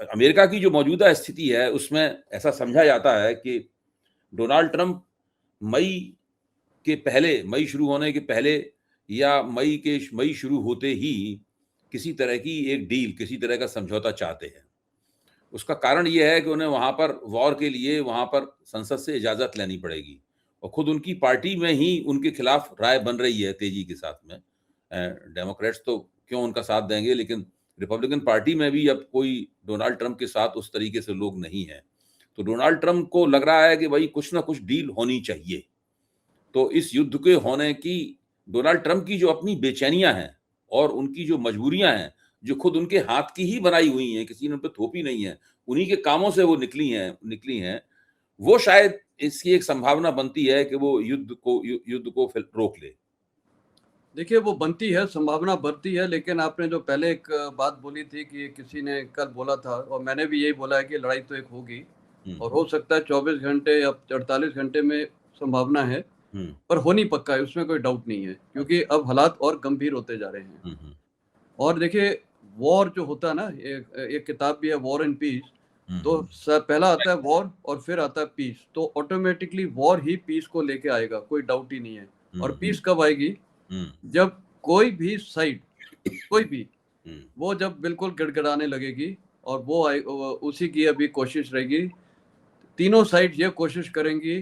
America की जो मौजूदा स्थिति है उसमें ऐसा समझा जाता है कि डोनाल्ड ट्रंप मई शुरू होने के पहले या मई शुरू होते ही किसी तरह की एक डील, किसी तरह का समझौता चाहते हैं। उसका कारण ये है कि उन्हें वहाँ पर वॉर के लिए वहाँ पर संसद से इजाज़त लेनी पड़ेगी और खुद उनकी पार्टी में ही उनके खिलाफ राय बन रही है तेज़ी के साथ में। डेमोक्रेट्स तो क्यों उनका साथ देंगे, लेकिन रिपब्लिकन पार्टी में भी अब कोई डोनाल्ड ट्रंप के साथ उस तरीके से लोग नहीं हैं। तो डोनाल्ड ट्रंप को लग रहा है कि भई कुछ ना कुछ डील होनी चाहिए। तो इस युद्ध के होने की डोनाल्ड ट्रंप की जो अपनी बेचैनियाँ हैं और उनकी जो मजबूरियाँ हैं, जो खुद उनके हाथ की ही बनाई हुई हैं, किसी ने उन पे थोपी नहीं है, उन्हीं के कामों से वो निकली हैं, वो शायद इसकी एक संभावना बनती है कि वो युद्ध को फिर रोक ले। देखिए, वो बनती है, संभावना बनती है, लेकिन आपने जो पहले एक बात बोली थी कि किसी ने कल बोला था और मैंने भी यही बोला है कि लड़ाई तो एक होगी और हो सकता है 24 घंटे या 48 घंटे में संभावना है, पर हो नहीं पक्का है, उसमें कोई डाउट नहीं है, क्योंकि अब हालात और गंभीर होते जा रहे हैं। और देखिए, वॉर जो होता है ना, एक किताब भी है वॉर एंड पीस, तो पहला आता है वॉर और फिर आता है पीस, तो ऑटोमेटिकली वॉर ही पीस को लेके आएगा, कोई डाउट ही नहीं है। और पीस कब आएगी? जब कोई भी साइड, कोई भी, वो जब बिल्कुल गिड़गिड़ाने लगेगी और उसी की अभी कोशिश रहेगी। तीनों साइड ये कोशिश करेंगी,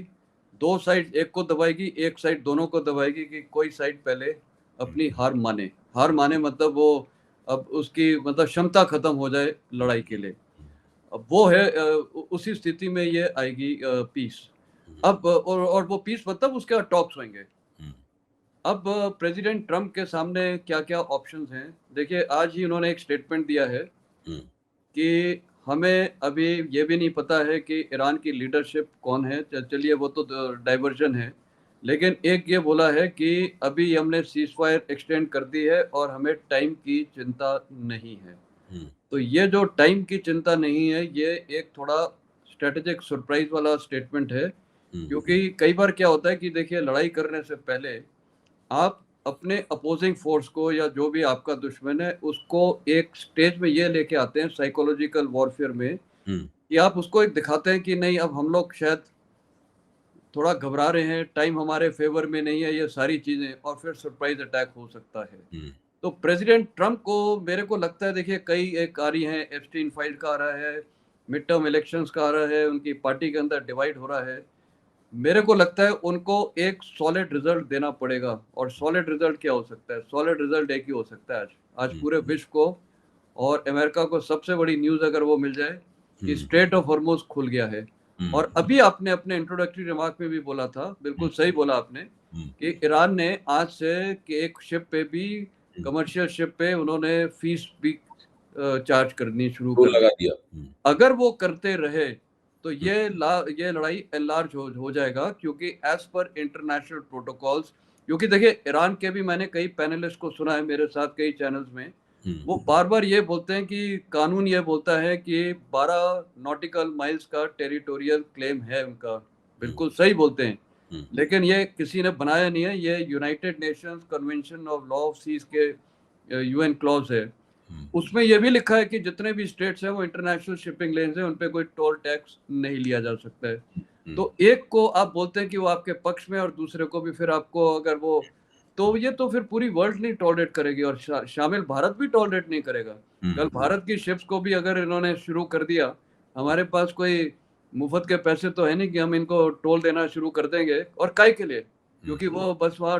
दो साइड एक को दबाएगी, एक साइड दोनों को दबाएगी कि कोई साइड पहले अपनी हार माने, मतलब वो अब उसकी मतलब क्षमता खत्म हो जाए लड़ाई के लिए। अब वो है उसी स्थिति में ये आएगी पीस। अब और वो पीस मतलब उसके बाद टॉक्स होंगे। अब प्रेसिडेंट ट्रंप के सामने क्या-क्या ऑप्शंस हैं? देखिए, आज ही उन्होंने एक स्टेटमेंट दिया है कि हमें अभी ये भी नहीं पता है कि ईरान की लीडरशिप कौन है। चलिए, वो तो डाइवर्जन है, लेकिन एक ये बोला है कि अभी हमने सीज़फायर एक्सटेंड कर दी है और हमें टाइम की चिंता नहीं है। तो ये जो टाइम की चिंता नहीं है, ये एक थोड़ा स्ट्रैटेजिक सरप्राइज़ वाला स्टेटमेंट है, क्योंकि कई बार क्या होता है कि देखिए, लड़ाई करने से पहले आप अपने अपोजिंग फोर्स को या जो भी आपका दुश्मन है, उसको एक स्टेज में ये लेके आते हैं साइकोलॉजिकल वॉरफेयर में, कि आप उसको एक दिखाते हैं कि नहीं, अब हम लोग शायद थोड़ा घबरा रहे हैं, टाइम हमारे फेवर में नहीं है, ये सारी चीज़ें, और फिर सरप्राइज़ अटैक हो सकता है। तो प्रेसिडेंट ट्रंप को मेरे को लगता है, देखिए, कई एक आ रही हैं, एप्स्टीन फाइल का आ रहा है, मिड टर्म इलेक्शंस का आ रहा है, उनकी पार्टी के अंदर डिवाइड हो रहा है। मेरे को लगता है उनको एक सॉलिड रिजल्ट देना पड़ेगा, और सॉलिड रिजल्ट क्या हो सकता है? सॉलिड रिजल्ट एक ही हो सकता है आज पूरे विश्व को और अमेरिका को सबसे बड़ी न्यूज़ अगर वो मिल जाए कि स्ट्रेट ऑफ हॉर्मुज़ खुल गया है। और अभी आपने अपने इंट्रोडक्टरी रिमार्क में भी बोला था, बिल्कुल सही बोला आपने, कि ईरान ने आज से कि एक शिप पे भी, कमर्शियल शिप पे उन्होंने फीस भी चार्ज करनी शुरू तो कर लगा दी। दिया। अगर वो करते रहे तो ये लड़ाई एनलार्ज हो जाएगा, क्योंकि एज पर इंटरनेशनल प्रोटोकॉल्स, क्योंकि देखिए, ईरान के भी मैंने कई पैनलिस्ट को सुना है मेरे साथ कई चैनल्स में, वो बार-बार ये बोलते हैं कि कानून ये बोलता है कि 12 नॉटिकल माइल्स का टेरिटोरियल क्लेम है उनका, बिल्कुल सही बोलते हैं। लेकिन ये किसी ने बनाया नहीं है, ये United Nations convention of law of seas के यूएन क्लॉज है। उसमें ये भी लिखा है कि जितने भी स्टेट्स हैं वो इंटरनेशनल शिपिंग लेन्स हैं, उन पे कोई टोल टैक्स नहीं लिया जा सकता है। तो एक को आप बोलते हैं कि वो आपके पक्ष में और दूसरे को भी फिर आपको अगर वो, तो ये तो फिर पूरी वर्ल्ड नहीं टॉलरेट करेगी और शामिल भारत भी टॉलरेट नहीं करेगा। कल भारत की शिप्स को भी अगर इन्होंने शुरू कर दिया, हमारे पास कोई मुफ्त के पैसे तो है नहीं कि हम इनको टोल देना शुरू कर देंगे, और काहे के लिए? क्योंकि वो बस वहाँ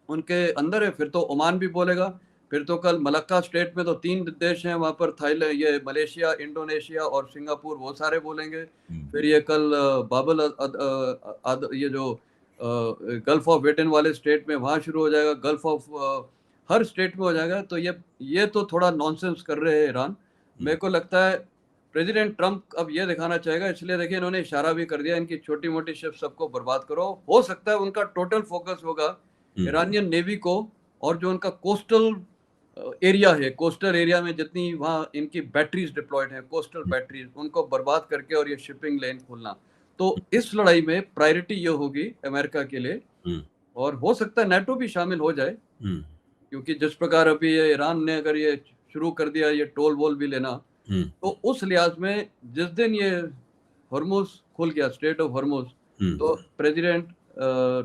उनके अंदर है। फिर तो ओमान भी बोलेगा, फिर तो कल मलक्का स्टेट में तो 3 देश हैं वहाँ पर, थाईलैंड, ये मलेशिया, इंडोनेशिया और सिंगापुर, वो सारे बोलेंगे। फिर ये कल बाबल ये जो गल्फ ऑफ एडन वाले स्टेट में वहाँ शुरू हो जाएगा, गल्फ ऑफ हर स्टेट में हो जाएगा। तो ये तो थोड़ा नॉनसेंस कर रहे हैं ईरान। मेरे को लगता है प्रेसिडेंट ट्रंप अब ये दिखाना चाहेगा, इसलिए देखिए इन्होंने इशारा भी कर दिया, इनकी छोटी-मोटी शिप सबको बर्बाद करो। हो सकता है उनका टोटल फोकस होगा ईरानियन नेवी को, और जो उनका कोस्टल एरिया है, कोस्टल एरिया में जितनी वहाँ इनकी बैटरीज डिप्लॉयड हैं, कोस्टल बैटरीज, उनको बर्बाद करके और ये शिपिंग लेन खोलना। तो इस लड़ाई में प्रायोरिटी ये होगी अमेरिका के लिए, और हो सकता है नाटो भी शामिल हो जाए, क्योंकि जिस प्रकार अभी ये ईरान ने अगर ये शुरू कर दिया ये टोल वोल भी लेना, तो उस लिहाज में जिस दिन ये हॉर्मुज़ खुल गया, स्ट्रेट ऑफ हॉर्मुज़, तो प्रेसिडेंट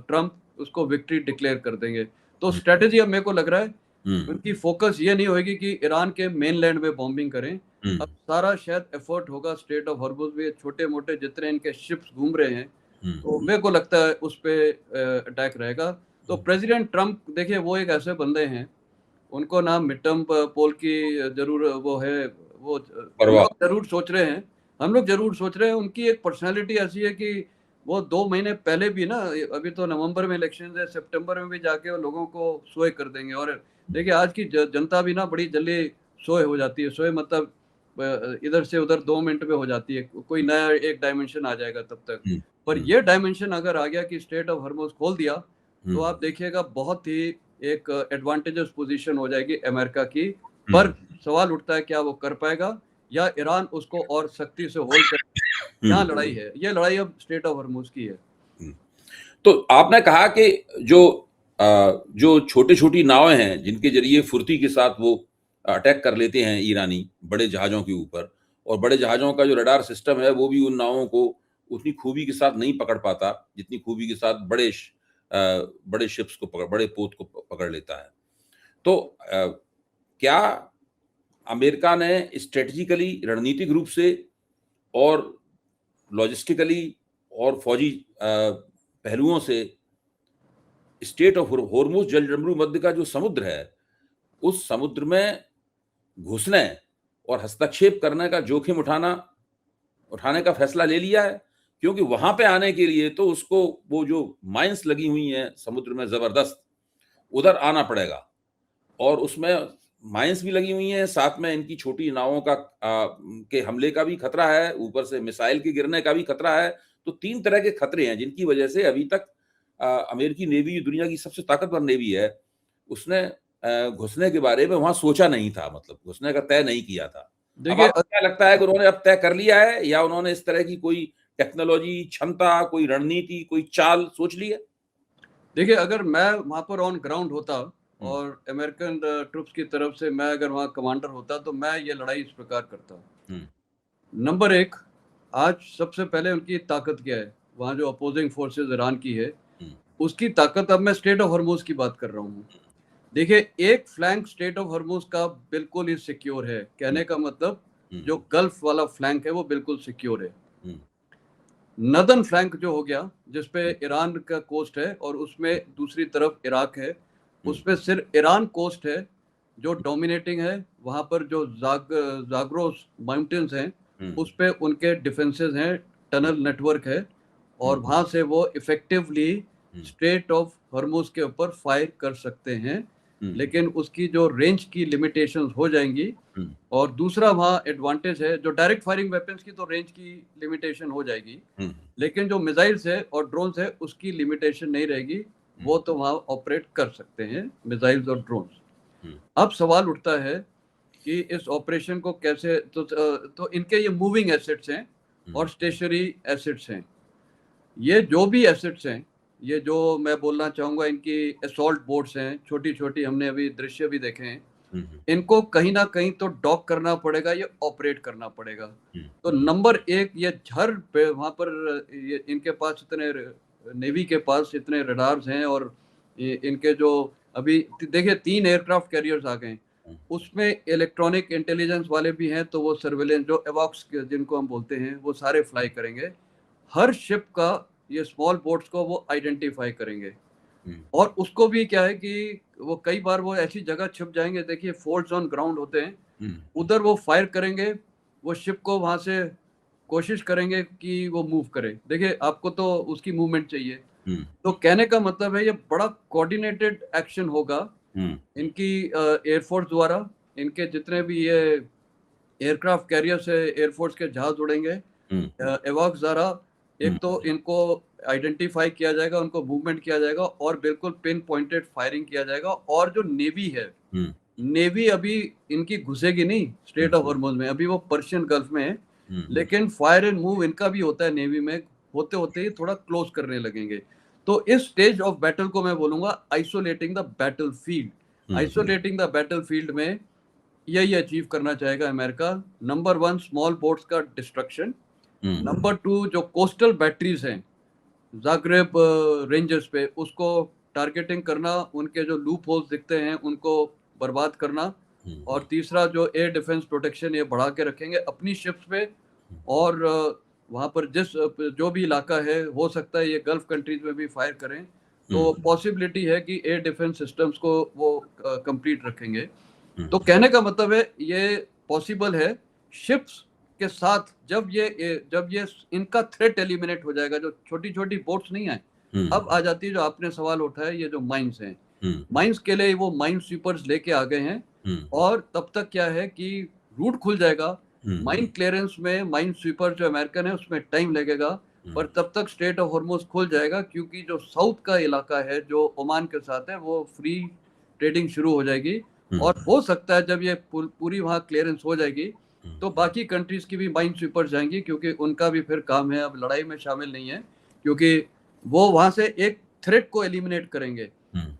ट्रंप उसको विक्ट्री डिक्लेयर कर देंगे। तो स्ट्रैटेजी अब मेरे को लग रहा है उनकी फोकस ये नहीं होगी कि ईरान के मेनलैंड में बॉम्बिंग करें। अब सारा शायद एफर्ट होगा स्ट्रेट ऑफ हॉर्मुज़ में छोटे-मोटे जितने इनके शिप्स घूम रहे हैं, तो मेरे को लगता है उस पे अटैक रहेगा। तो प्रेसिडेंट ट्रंप देखिए वो एक ऐसे बंदे हैं, उनको ना मिड टर्म पोल की ज़रूर वो है, वो परवाह। हम लोग ज़रूर सोच रहे हैं, उनकी एक पर्सनैलिटी ऐसी है कि वो 2 महीने पहले भी ना, अभी तो नवंबर में इलेक्शंस है, सितंबर में भी जाके वो लोगों को सोए कर देंगे। और देखिए आज की जनता भी ना बड़ी जल्दी सोए हो जाती है। सोए मतलब इधर से उधर 2 मिनट में हो जाती है। कोई नया एक डायमेंशन आ जाएगा तब तक। पर ये डायमेंशन अगर आ गया कि स्ट्रेट ऑफ हॉर्मुज़ खोल दिया, तो आप देखिएगा बहुत ही एक एडवांटेजेस पोजीशन हो जाएगी अमेरिका की। पर सवाल उठता है क्या वो कर पाएगा या ईरान उसको और सख्ती से होल्ड कर। यहाँ लड़ाई है, ये लड़ाई अब स्ट्रेट ऑफ हॉर्मुज़ की है। तो आपने कहा कि जो छोटी-छोटी नावें हैं, जिनके ज़रिए फुर्ती के साथ वो अटैक कर लेते हैं ईरानी बड़े जहाज़ों के ऊपर, और बड़े जहाज़ों का जो रडार सिस्टम है, वो भी उन नावों को उतनी खूबी के साथ नहीं पकड़ पाता, जितनी खूबी के साथ बड़े शिप्स को बड़े पोत को पकड़ लेता है। तो क्या अमेरिका ने स्ट्रैटेजिकली, रणनीतिक रूप से और लॉजिस्टिकली और फौजी पहलुओं से स्ट्रेट ऑफ हॉर्मुज़ जलजमरू मध्य का जो समुद्र है, उस समुद्र में घुसने और हस्तक्षेप करने का जोखिम उठाने का फैसला ले लिया है? क्योंकि वहां पे आने के लिए तो उसको वो जो माइंस लगी हुई हैं समुद्र में जबरदस्त, उधर आना पड़ेगा, और उसमें माइंस भी लगी हुई हैं, साथ में इनकी छोटी नावों के हमले का भी खतरा है, ऊपर से मिसाइल के गिरने का भी खतरा है। तो 3 तरह के खतरे हैं जिनकी वजह से अभी तक अमेरिकी नेवी दुनिया की सबसे ताकतवर नेवी है, उसने घुसने के बारे में वहां सोचा नहीं था, मतलब घुसने का तय नहीं किया था। अब देखिए आपको क्या लगता है कि उन्होंने अब तय कर लिया है, या उन्होंने इस तरह की कोई टेक्नोलॉजी, क्षमता, कोई रणनीति, कोई चाल सोच ली है? देखिए अगर मैं वहाँ पर ऑन ग्राउंड होता और अमेरिकन ट्रूप्स की तरफ से मैं अगर वहाँ कमांडर होता, तो मैं ये लड़ाई इस प्रकार करता। नंबर 1, आज सबसे पहले उनकी ताकत क्या है? वहाँ जो अपोजिंग फोर्सेस ईरान की है, उसकी ताकत, अब मैं स्ट्रेट ऑफ हॉर्मुज़ की बात कर रहा हूँ। देखिए एक फ्लैंक स्ट्रेट ऑफ हॉर्मुज़ का बिल्कुल ही सिक्योर है। कहने का मतलब जो गल्फ वाला फ्लैंक है वो बिल्कुल सिक्योर है। नदर्न फ्लैंक जो हो गया, जिसपे ईरान का कोस्ट है और उसमें दूसरी तरफ इराक है, उसपे सिर्फ ईरान कोस्ट है जो डोमिनेटिंग है। वहाँ पर जो जाग्रोस माउंटेन्स हैं, उस पे उनके डिफेंसेस हैं, टनल नेटवर्क है, और वहाँ से वो इफेक्टिवली स्ट्रेट ऑफ हॉर्मुज़ के ऊपर फायर कर सकते हैं। लेकिन उसकी जो रेंज की लिमिटेशंस हो जाएंगी। और दूसरा वहाँ एडवांटेज है, जो डायरेक्ट फायरिंग वेपन्स की तो रेंज की लिमिटेशन हो जाएगी, लेकिन जो मिसाइल्स है और ड्रोन्स है उसकी लिमिटेशन नहीं रहेगी। वो तो वहाँ ऑपरेट कर सकते हैं, मिसाइल्स और ड्रोन्स। अब सवाल उठता है कि इस ऑपरेशन को कैसे, तो इनके ये मूविंग एसेट्स हैं और स्टेशनरी एसेट्स हैं। ये जो भी एसेट्स हैं, ये जो मैं बोलना चाहूँगा, इनकी असॉल्ट बोट्स हैं, छोटी-छोटी, हमने अभी दृश्य भी देखे हैं। इनको कहीं न कहीं तो डॉक करना पड़ेगा, ये ऑपरेट करना पड़ेगा। तो नंबर 1 ये हर पे वहाँ पर ये इनके पास इतने नेवी के पास इतने रडार्स हैं, और इनके जो अभी देखिए 3 एयरक्राफ्ट कैरियर्स आ गए, उसमें इलेक्ट्रॉनिक इंटेलिजेंस वाले भी हैं, तो वो सर्वेलेंस जो एवॉक्स जिनको हम बोलते हैं, वो सारे फ्लाई करेंगे। हर शिप का ये स्मॉल बोट्स को वो आइडेंटिफाई करेंगे, और उसको भी क्या है कि वो कई बार वो ऐसी जगह छिप जाएंगे, देखिए फोर्ट्स ऑन ग्राउंड होते हैं, उधर वो फायर करेंगे, वो शिप को वहां से कोशिश करेंगे कि वो मूव करे। देखिए आपको तो उसकी मूवमेंट चाहिए, तो कहने का मतलब है ये बड़ा कोऑर्डिनेटेड एक्शन होगा इनकी एयरफोर्स द्वारा। इनके जितने भी ये एयरक्राफ्ट कैरियर से एयरफोर्स के जहाज उड़ेंगे, एवॉक्स द्वारा एक तो इनको आइडेंटिफाई किया जाएगा, उनको मूवमेंट किया जाएगा, और बिल्कुल पिन पॉइंटेड फायरिंग किया जाएगा। और जो नेवी है, नेवी अभी इनकी घुसेगी नहीं स्ट्रेट ऑफ हॉर्मुज़ में, अभी वो पर्शियन गल्फ में है, लेकिन फायर एंड मूव इनका भी होता है नेवी में, होते होते ही थोड़ा क्लोज करने लगेंगे। तो इस स्टेज ऑफ बैटल को मैं बोलूंगा isolating the battle field. Isolating the battle field में यही अचीव करना चाहेगा अमेरिका। नंबर 1 स्मॉल बोट्स का डिस्ट्रक्शन, नंबर 2 जो कोस्टल बैटरीज हैं ज़ाग्रेब रेंजर्स पे, उसको टारगेटिंग करना, उनके जो लूप होल्स दिखते हैं उनको बर्बाद करना, और तीसरा जो एयर डिफेंस प्रोटेक्शन ये बढ़ा के रखेंगे अपनी शिप्स पे। और वहाँ पर जो भी इलाका है, हो सकता है ये गल्फ कंट्रीज में भी फायर करें, तो पॉसिबिलिटी है कि एयर डिफेंस सिस्टम्स को वो कंप्लीट रखेंगे। तो कहने का मतलब है ये पॉसिबल है शिप्स के साथ, जब ये इनका थ्रेट एलिमिनेट हो जाएगा, जो छोटी छोटी बोट्स नहीं है, अब आ जाती है जो आपने सवाल उठाया, ये जो माइंस हैं, माइंस के लिए वो माइन स्वीपर्स लेके आ गए हैं, और तब तक क्या है कि रूट खुल जाएगा। माइन क्लियरेंस में माइन स्वीपर जो अमेरिकन है उसमें टाइम लगेगा, पर तब तक स्ट्रेट ऑफ हॉर्मुज खुल जाएगा, क्योंकि जो साउथ का इलाका है जो ओमान के साथ है वो फ्री ट्रेडिंग शुरू हो जाएगी। और हो सकता है जब ये पूरी वहाँ क्लियरेंस हो जाएगी तो बाकी कंट्रीज की भी माइन स्वीपर जाएंगी, क्योंकि उनका भी फिर काम है, अब लड़ाई में शामिल नहीं है, क्योंकि वो वहां से एक थ्रेट को एलिमिनेट करेंगे।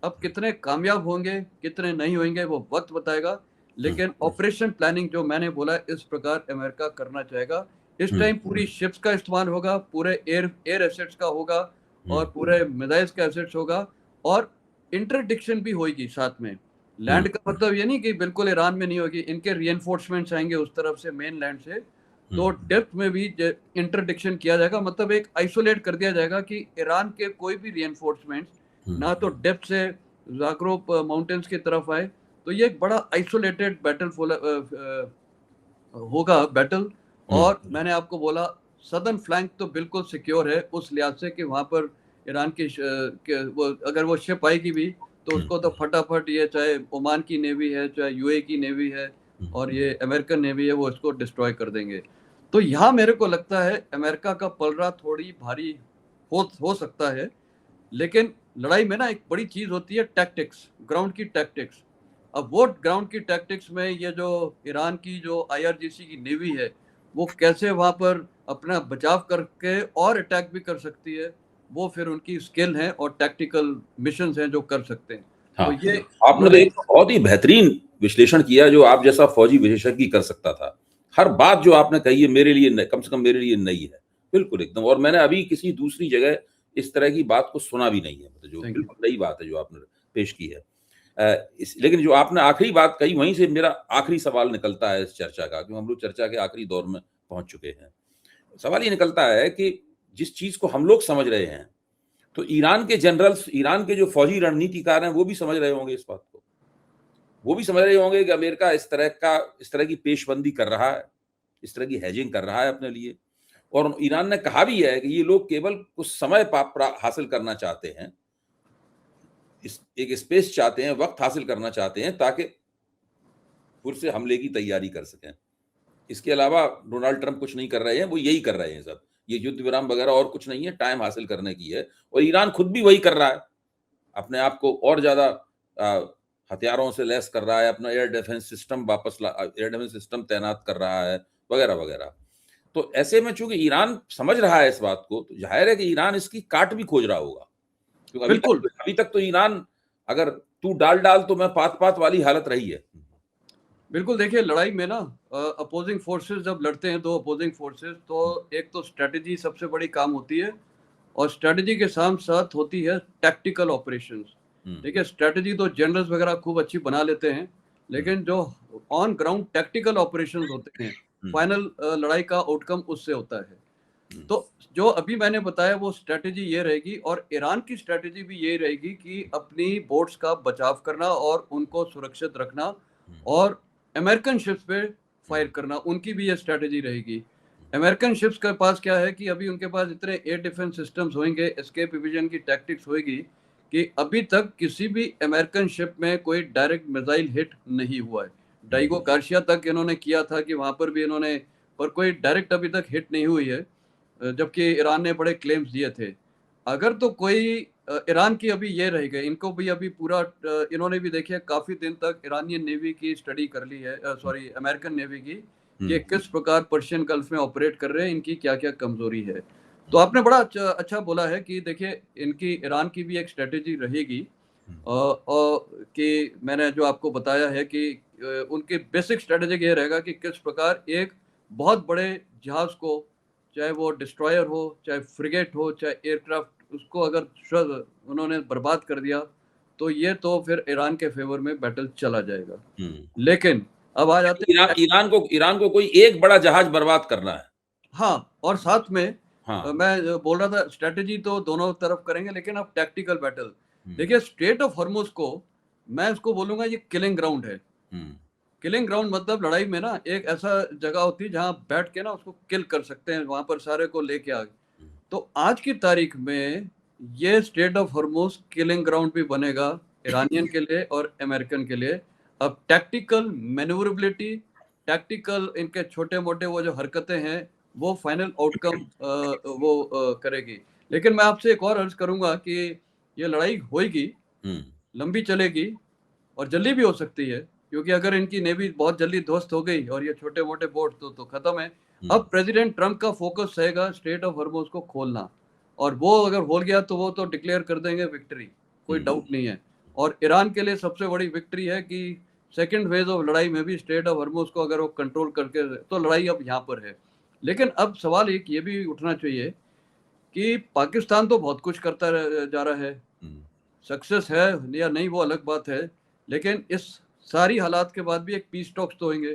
अब कितने कामयाब होंगे कितने नहीं होंगे वो वक्त बताएगा, लेकिन ऑपरेशन प्लानिंग जो मैंने बोला इस प्रकार अमेरिका करना चाहेगा। इस टाइम पूरी शिप्स का इस्तेमाल होगा, पूरे एयर एसेट्स का होगा, और पूरे मिसाइल्स का एसेट्स होगा, और इंटरडिक्शन भी होगी साथ में। लैंड का मतलब ये नहीं कि बिल्कुल ईरान में नहीं होगी, इनके रीएनफोर्समेंट्स आएंगे उस तरफ से मेन लैंड से, तो डेप्थ में भी इंटरडिक्शन किया जाएगा, मतलब एक आइसोलेट कर दिया जाएगा कि ईरान के कोई भी रीएनफोर्समेंट्स ना तो डेप्थ से ज़ाग्रेब माउंटेन्स की तरफ आए। तो ये एक बड़ा आइसोलेटेड बैटल होगा बैटल। और मैंने आपको बोला सदर्न फ्लैंक तो बिल्कुल सिक्योर है उस लिहाज से कि वहाँ पर ईरान की अगर वो शिप आएगी भी तो उसको तो फटाफट, ये चाहे ओमान की नेवी है चाहे यूए की नेवी है और ये अमेरिकन नेवी है, वो इसको डिस्ट्रॉय कर देंगे। तो यहाँ मेरे को लगता है अमेरिका का पलड़ा थोड़ी भारी हो सकता है, लेकिन लड़ाई में ना एक बड़ी चीज होती है टैक्टिक्स, ग्राउंड की टैक्टिक्स। अब वो ग्राउंड की टैक्टिक्स में ये जो ईरान की जो आईआरजीसी की नेवी है वो कैसे वहां पर अपना बचाव करके और अटैक भी कर सकती है, वो फिर उनकी स्किल है और टैक्टिकल मिशंस हैं जो कर सकते हैं। हाँ, तो ये आपने तो एक बहुत ही बेहतरीन विश्लेषण किया जो आप जैसा फौजी विशेषज्ञ कर सकता था। हर बात जो आपने कही है मेरे लिए कम से कम मेरे लिए नई है, बिल्कुल एकदम। और मैंने अभी किसी दूसरी जगह इस तरह की बात को सुना भी नहीं है, मतलब जो बिल्कुल नई बात है जो आपने पेश की है। लेकिन जो आपने आखिरी बात कही वहीं से मेरा आखिरी सवाल निकलता है इस चर्चा का, क्योंकि हम लोग चर्चा के आखिरी दौर में पहुंच चुके हैं। सवाल ये निकलता है कि जिस चीज को हम लोग समझ रहे हैं, तो ईरान के जनरल्स, ईरान के जो फौजी रणनीतिकार हैं वो भी समझ रहे होंगे इस बात को। वो भी समझ रहे होंगे कि अमेरिका इस तरह की पेशबंदी कर रहा है, इस तरह की हैजिंग कर रहा है अपने लिए। और ईरान ने कहा भी है कि ये लोग केवल कुछ समय हासिल करना चाहते हैं, एक स्पेस चाहते हैं, वक्त हासिल करना चाहते हैं ताकि फिर से हमले की तैयारी कर सकें। इसके अलावा डोनाल्ड ट्रंप कुछ नहीं कर रहे हैं, वो यही कर रहे हैं सब। ये युद्ध विराम वगैरह और कुछ नहीं है, टाइम हासिल करने की है। और ईरान खुद भी वही कर रहा है, अपने आप को और ज्यादा हथियारों से लैस कर रहा है, अपना एयर डिफेंस सिस्टम तैनात कर रहा है, वगैरह वगैरह। तो ऐसे में चूंकि ईरान समझ रहा है इस बात को, तो जाहिर है कि ईरान इसकी काट भी खोज रहा होगा, क्योंकि अभी तक तो ईरान अगर तू डाल तो मैं पात वाली हालत रही है। बिल्कुल, देखिए लड़ाई में ना अपोजिंग फोर्सेस जब लड़ते हैं, दो अपोजिंग फोर्सेस, तो एक तो स्ट्रेटजी सबसे बड़ी काम होती है, और स्ट्रेटजी के साथ साथ होती है टैक्टिकल ऑपरेशंस। देखिए स्ट्रेटजी तो जनरल्स वगैरह खूब अच्छी बना लेते हैं, लेकिन जो ऑन ग्राउंड टैक्टिकल ऑपरेशंस होते हैं, फाइनल लड़ाई का आउटकम उससे होता है। तो जो अभी मैंने बताया वो स्ट्रेटजी ये रहेगी, और ईरान की स्ट्रेटजी भी ये रहेगी कि अपनी बोट्स का बचाव करना और उनको सुरक्षित रखना, और अमेरिकन शिप्स पे फायर करना, उनकी भी ये स्ट्रेटजी रहेगी। अमेरिकन शिप्स के पास क्या है कि अभी उनके पास इतने एयर डिफेंस सिस्टम्स होंगे, एस्केप डिवीजन की टैक्टिक्स होगी कि अभी तक किसी भी अमेरिकन शिप में कोई डायरेक्ट मिसाइल हिट नहीं हुआ है। डाइगो गार्सिया तक इन्होंने किया था कि वहां पर भी इन्होंने, पर कोई डायरेक्ट अभी तक हिट नहीं हुई है, जबकि ईरान ने बड़े क्लेम्स दिए थे। अगर तो कोई ईरान की अभी ये रह गए, इनको भी अभी पूरा इन्होंने भी देखिए काफी दिन तक ईरानियन नेवी की स्टडी कर ली है, सॉरी अमेरिकन नेवी की, कि किस प्रकार पर्शियन गल्फ में ऑपरेट कर रहे हैं, इनकी क्या क्या कमजोरी है। तो आपने बड़ा अच्छा बोला है कि देखिए इनकी ईरान की भी एक स्ट्रेटेजी रहेगी, कि मैंने जो आपको बताया है कि उनकी बेसिक स्ट्रैटेजी ये रहेगा कि किस प्रकार एक बहुत बड़े जहाज़ को, चाहे वो डिस्ट्रॉयर हो, चाहे फ्रिगेट हो, चाहे एयरक्राफ्ट, उसको अगर उन्होंने बर्बाद कर दिया, तो ये तो फिर ईरान के फ़ेवर में बैटल चला जाएगा। लेकिन अब आ जाते हैं ईरान को कोई एक बड़ा जहाज बर्बाद करना है। हाँ, और साथ में हाँ। मैं बोल रहा था स्ट्रैटेजी तो दोनों तरफ करेंगे, लेकिन अब टैक्टिकल बैटल देखिए, स्ट्रेट ऑफ हॉर्मुज़ को मैं इसको बोलूँगा ये किलिंग ग्राउंड है। किलिंग ग्राउंड मतलब लड़ाई में ना एक ऐसा जगह होती है जहाँ बैठ के ना उसको किल कर सकते हैं, वहाँ पर सारे को लेके आ गए। तो आज की तारीख में ये straight of Hormuz killing ground भी बनेगा ईरानियन के लिए और अमेरिकन के लिए। अब टैक्टिकल मैन्यूवरेबिलिटी, टैक्टिकल इनके छोटे-मोटे वो जो हरकतें हैं, वो फाइनल आउटकम करेगी। लेकिन मैं आपसे एक और अर्ज़ करूँगा कि ये लड़ाई होएगी, लंबी चलेगी और जल्दी भी हो सकती है, क्योंकि अगर इनकी नेवी बहुत जल्दी ध्वस्त हो गई और ये छोटे-मोटे बोट तो खत्म है। अब प्रेसिडेंट ट्रम्प का फोकस रहेगा स्ट्रेट ऑफ हॉर्मुज़ को खोलना, और वो अगर हो गया तो वो तो डिक्लेयर कर देंगे विक्ट्री, कोई डाउट नहीं है। और ईरान के लिए सबसे बड़ी विक्ट्री है कि सेकंड फेज़ ऑफ लड़ाई में भी स्ट्रेट ऑफ हॉर्मुज़ को अगर वो कंट्रोल करके, तो लड़ाई अब यहाँ पर है। लेकिन अब सवाल एक ये भी उठना चाहिए कि पाकिस्तान तो बहुत कुछ करता जा रहा है, सक्सेस है या नहीं वो अलग बात है, लेकिन इस सारी हालात के बाद भी एक पीस टॉक्स तो होंगे।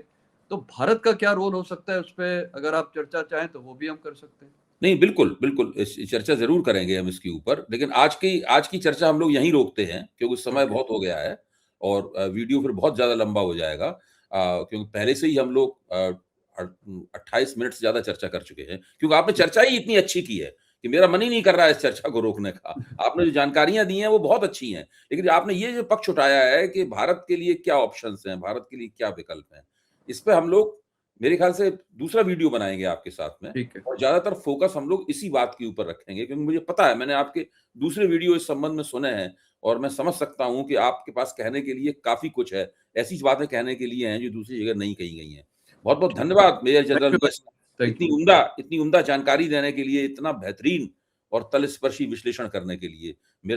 तो भारत का क्या रोल हो सकता है उसपे, अगर आप चर्चा चाहें तो वो भी हम कर सकते हैं। नहीं, बिल्कुल, बिल्कुल, इस चर्चा ज़रूर करेंगे हम इसके ऊपर, लेकिन आज की चर्चा हम लोग यहीं रोकते हैं, क्योंकि समय ओके, बहुत हो गया है और वीडियो फिर बहुत ज़्यादा लंबा हो जाएगा। क्योंकि पहले से ही हम लोग 28 मिनट से ज़्यादा चर्चा कर चुके हैं, क्योंकि आपने चर्चा ही इतनी अच्छी की है कि मेरा मन ही नहीं कर रहा है इस चर्चा को रोकने का। आपने जो जानकारियाँ दी हैं, वो बहुत अच्छी हैं, लेकिन आपने ये जो पक्ष उठाया है कि भारत के लिए क्या ऑप्शंस हैं, भारत के लिए क्या विकल्प हैं, इस पे हम लोग मेरे ख्याल से दूसरा वीडियो बनाएँगे आपके साथ में। ठीक है। और ज़्यादातर फ़ोकस हम लोग इसी बात के ऊपर रखेंगे, क्योंकि मुझे पता है, मैंने आपके दूसरे वीडियो इस संबंध में सुने हैं और मैं समझ सकता हूँ कि आपके पास कहने के लिए काफ़ी कुछ है। ऐसी बातें कहने के लिए हैं जो दूसरी जगह नहीं कही गई हैं। बहुत-बहुत धन्यवाद मेजर थैंक जनरल यू मिश्र, भाई, थैंक यू। इतनी उम्दा जानकारी देने के लिए, इतना बेहतरीन और तलस्पर्शी विश्लेषण करने के लिए।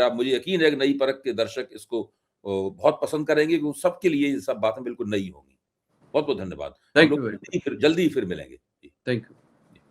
मुझे यकीन है कि नई परख के दर्शक इसको बहुत पसंद करेंगे, क्योंकि सबके लिए ये सब बातें बिल्कुल नई होंगी। बहुत-बहुत धन्यवाद। हम थैंक लोग यू वेरी मच। जल्दी ही फिर मिलेंगे। जी। Thank you.